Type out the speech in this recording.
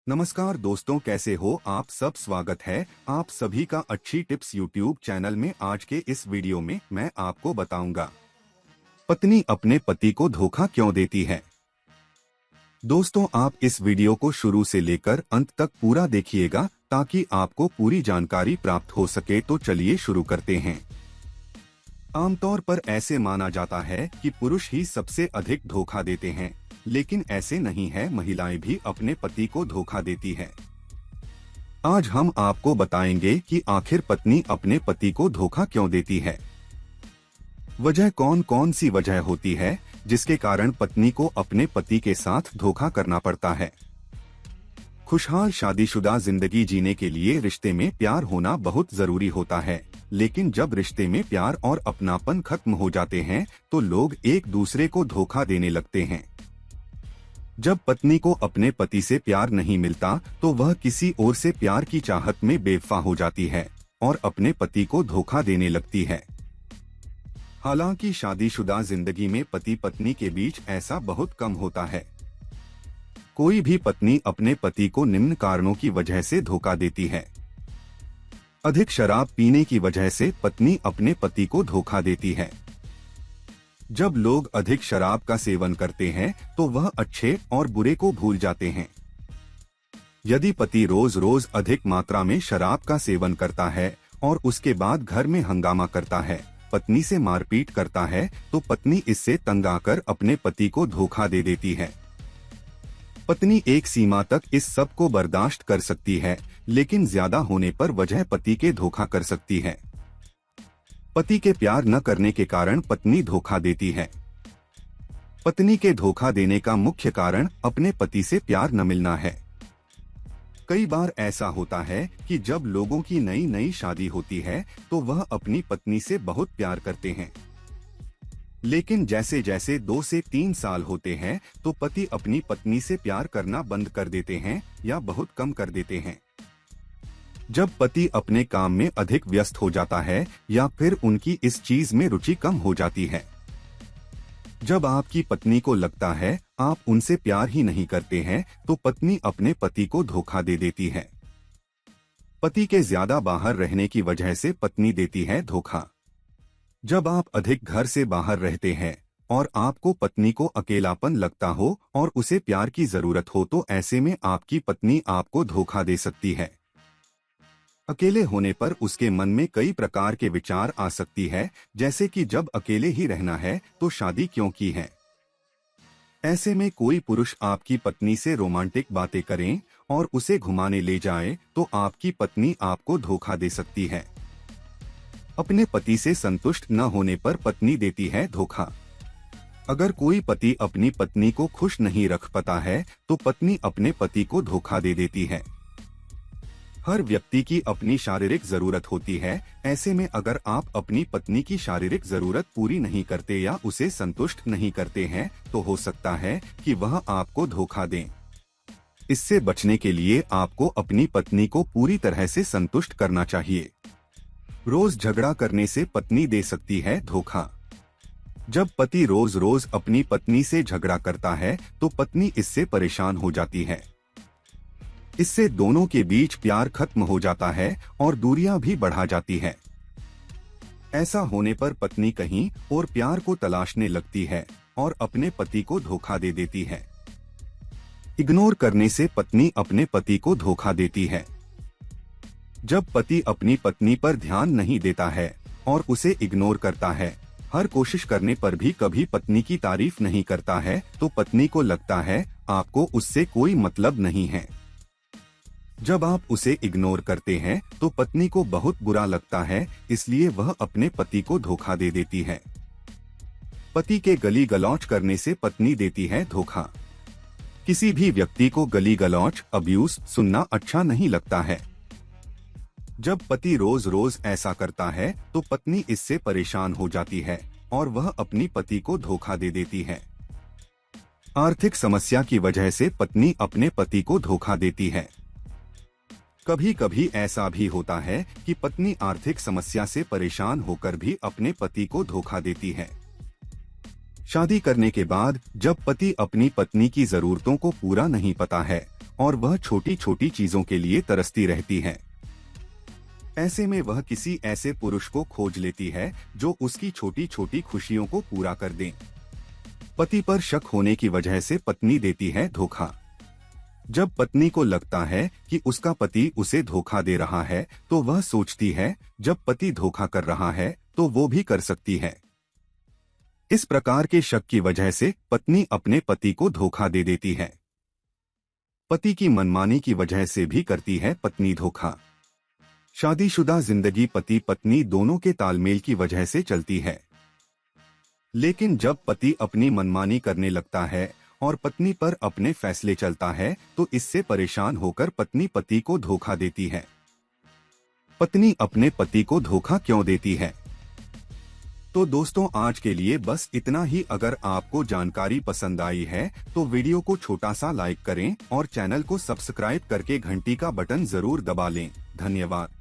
नमस्कार दोस्तों, कैसे हो आप सब। स्वागत है आप सभी का अच्छी टिप्स यूट्यूब चैनल में। आज के इस वीडियो में मैं आपको बताऊंगा पत्नी अपने पति को धोखा क्यों देती है। दोस्तों, आप इस वीडियो को शुरू से लेकर अंत तक पूरा देखिएगा ताकि आपको पूरी जानकारी प्राप्त हो सके। तो चलिए शुरू करते हैं। आमतौर पर ऐसे माना जाता है कि पुरुष ही सबसे अधिक धोखा देते हैं, लेकिन ऐसे नहीं है, महिलाएं भी अपने पति को धोखा देती है। आज हम आपको बताएंगे कि आखिर पत्नी अपने पति को धोखा क्यों देती है। वजह कौन कौन सी वजह होती है जिसके कारण पत्नी को अपने पति के साथ धोखा करना पड़ता है। खुशहाल शादीशुदा जिंदगी जीने के लिए रिश्ते में प्यार होना बहुत जरूरी होता है, लेकिन जब रिश्ते में प्यार और अपनापन खत्म हो जाते हैं तो लोग एक दूसरे को धोखा देने लगते हैं। जब पत्नी को अपने पति से प्यार नहीं मिलता तो वह किसी और से प्यार की चाहत में बेवफा हो जाती है और अपने पति को धोखा देने लगती है। हालांकि शादीशुदा जिंदगी में पति पत्नी के बीच ऐसा बहुत कम होता है। कोई भी पत्नी अपने पति को निम्न कारणों की वजह से धोखा देती है। अधिक शराब पीने की वजह से पत्नी अपने पति को धोखा देती है। जब लोग अधिक शराब का सेवन करते हैं तो वह अच्छे और बुरे को भूल जाते हैं। यदि पति रोज रोज अधिक मात्रा में शराब का सेवन करता है और उसके बाद घर में हंगामा करता है, पत्नी से मारपीट करता है, तो पत्नी इससे तंग आकर अपने पति को धोखा दे देती है। पत्नी एक सीमा तक इस सब को बर्दाश्त कर सकती है, लेकिन ज्यादा होने पर वजह पति के धोखा कर सकती है। पति के प्यार न करने के कारण पत्नी धोखा देती है। पत्नी के धोखा देने का मुख्य कारण अपने पति से प्यार न मिलना है। कई बार ऐसा होता है कि जब लोगों की नई नई शादी होती है तो वह अपनी पत्नी से बहुत प्यार करते हैं, लेकिन जैसे जैसे 2 से 3 साल होते हैं तो पति अपनी पत्नी से प्यार करना बंद कर देते हैं या बहुत कम कर देते हैं। जब पति अपने काम में अधिक व्यस्त हो जाता है या फिर उनकी इस चीज में रुचि कम हो जाती है। जब आपकी पत्नी को लगता है आप उनसे प्यार ही नहीं करते हैं तो पत्नी अपने पति को धोखा दे देती है। पति के ज्यादा बाहर रहने की वजह से पत्नी देती है धोखा। जब आप अधिक घर से बाहर रहते हैं और आपको पत्नी को अकेलापन लगता हो और उसे प्यार की जरूरत हो तो ऐसे में आपकी पत्नी आपको धोखा दे सकती है। अकेले होने पर उसके मन में कई प्रकार के विचार आ सकती है, जैसे कि जब अकेले ही रहना है तो शादी क्यों की है। ऐसे में कोई पुरुष आपकी पत्नी से रोमांटिक बातें करें और उसे घुमाने ले जाए तो आपकी पत्नी आपको धोखा दे सकती है। अपने पति से संतुष्ट न होने पर पत्नी देती है धोखा। अगर कोई पति अपनी पत्नी को खुश नहीं रख पाता है तो पत्नी अपने पति को धोखा दे देती है। हर व्यक्ति की अपनी शारीरिक जरूरत होती है। ऐसे में अगर आप अपनी पत्नी की शारीरिक जरूरत पूरी नहीं करते या उसे संतुष्ट नहीं करते हैं तो हो सकता है कि वह आपको धोखा दें। इससे बचने के लिए आपको अपनी पत्नी को पूरी तरह से संतुष्ट करना चाहिए। रोज झगड़ा करने से पत्नी दे सकती है धोखा। जब पति रोज रोज अपनी पत्नी से झगड़ा करता है तो पत्नी इससे परेशान हो जाती है। इससे दोनों के बीच प्यार खत्म हो जाता है और दूरियां भी बढ़ा जाती है। ऐसा होने पर पत्नी कहीं और प्यार को तलाशने लगती है और अपने पति को धोखा दे देती है। इग्नोर करने से पत्नी अपने पति को धोखा देती है। जब पति अपनी पत्नी पर ध्यान नहीं देता है और उसे इग्नोर करता है, हर कोशिश करने पर भी कभी पत्नी की तारीफ नहीं करता है, तो पत्नी को लगता है आपको उससे कोई मतलब नहीं है। जब आप उसे इग्नोर करते हैं तो पत्नी को बहुत बुरा लगता है, इसलिए वह अपने पति को धोखा दे देती है। पति के गली गलौच करने से पत्नी देती है धोखा। किसी भी व्यक्ति को गली गलौच, अब्यूज सुनना अच्छा नहीं लगता है। जब पति रोज रोज ऐसा करता है तो पत्नी इससे परेशान हो जाती है और वह अपनी पति को धोखा दे देती है। आर्थिक समस्या की वजह से पत्नी अपने पति को धोखा देती है। कभी कभी ऐसा भी होता है कि पत्नी आर्थिक समस्या से परेशान होकर भी अपने पति को धोखा देती है। शादी करने के बाद जब पति अपनी पत्नी की जरूरतों को पूरा नहीं पाता है और वह छोटी छोटी चीजों के लिए तरसती रहती है, ऐसे में वह किसी ऐसे पुरुष को खोज लेती है जो उसकी छोटी छोटी खुशियों को पूरा कर दे। पति पर शक होने की वजह से पत्नी देती है धोखा। जब पत्नी को लगता है कि उसका पति उसे धोखा दे रहा है तो वह सोचती है जब पति धोखा कर रहा है तो वो भी कर सकती है। इस प्रकार के शक की वजह से पत्नी अपने पति को धोखा दे देती है। पति की मनमानी की वजह से भी करती है पत्नी धोखा। शादीशुदा जिंदगी पति पत्नी दोनों के तालमेल की वजह से चलती है, लेकिन जब पति अपनी मनमानी करने लगता है और पत्नी पर अपने फैसले चलता है तो इससे परेशान होकर पत्नी पति को धोखा देती है। पत्नी अपने पति को धोखा क्यों देती है? तो दोस्तों आज के लिए बस इतना ही। अगर आपको जानकारी पसंद आई है तो वीडियो को छोटा सा लाइक करें और चैनल को सब्सक्राइब करके घंटी का बटन जरूर दबा लें। धन्यवाद।